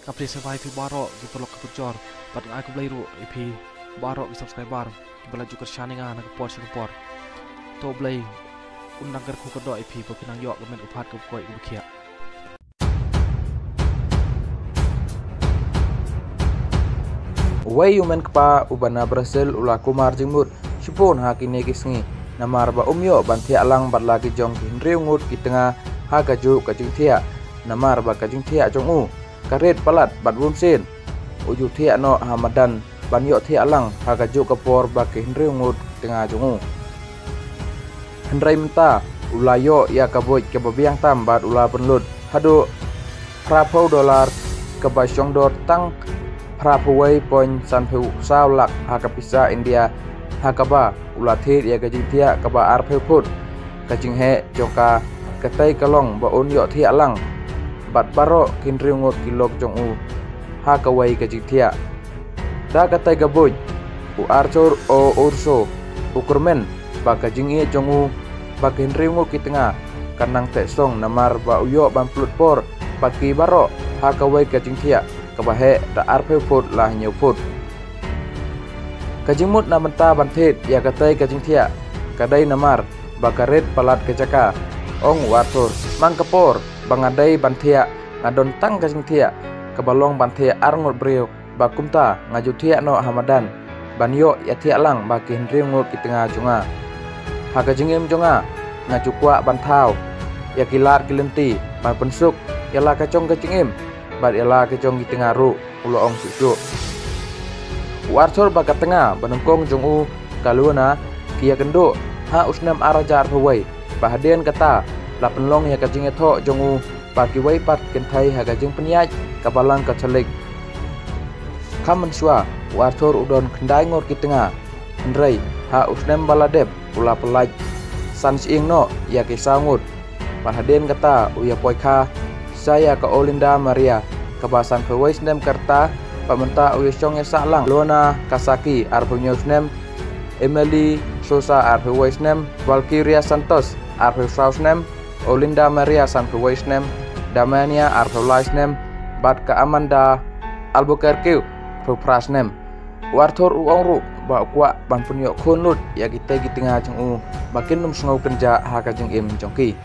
Kapri survive pi baro di pelok kepecor. Pat ngai ku beliru ip baro di subscriber. Bela juga sharinga nak por singapore. To blay undang ker ku kedo ip pinang yok kemen upat ke koi ku kia. Wai umen kepa ubana Brazil ula kumar jengmut supon hakine kisngi namar ba umyo banti alang bat lagi jong hinriu ngut ki tengah ha kaju kajing thia namar ba kajing thia jong u karet palat bat bum sin uju thia no hamadan banyo thia alang ha kaju kapor ba ki hinriu ngut tengah jong u hendrai menta ulayo ya kaboj ke babiang tam bat ula penlut hadu $100 ke basyong dor tang Prapuway pon sanpu saulak hakapisa India hakaba ulathit ya kajing thia kaba arphe phut kajing he joka katai kalong ba on yo thia lang bat baro kinriu ngot kilok jong u hakawai kajing thia da katai gabuj u archor o urso ukurmen ba kajing e jong u ba kinriu ngot kitengah kanang te song namar ba uyo ban plut por paki baro hakawai kajing thia kabahe da arphe phut lah nyu phut kajimut na menta banthit ya katai kajing thia kadai namar bakaret palat kejaka ong watur mangkapor bangadai banthia ngadon tang kajing thia kabalong banthia arngot breu bakumta ngaju thia no hamadan banyo ya thia lang bakin ringut ki tengah junga ha kajingem junga ngaju kwa banthau ya kilat kilenti ban pensuk ya la kacong kajingem bat ela ke jong ki tengah ru ulo ong suju warchor bakat tengah banengkong jong u kaluna kia kendo ha usnam arajar phawai bahden kata la penlong ya kajing etho jong u paki wai pat kenthai ha kajing penyaj kabalang kacelik kamen swa warchor udon kendai ngor ki tengah hendrai ha usnam baladep ula pelaj san siing no ya ki sangut bahden kata uya poika saya ke Olinda Maria kebasan Pewais nem kerta pamenta uyesong ya salang Lona Kasaki arpunyos nem Emily Sosa arpuwais nem Valkyria Santos arpusaus nem Olinda Maria san Pewais nem Damania arpulais nem bat ke Amanda Albuquerque pras nem warthor uongru ba kwa ban punyo khonut ya kita gi tengah jeng u makin num sngau kenja ha ka jeng im jongki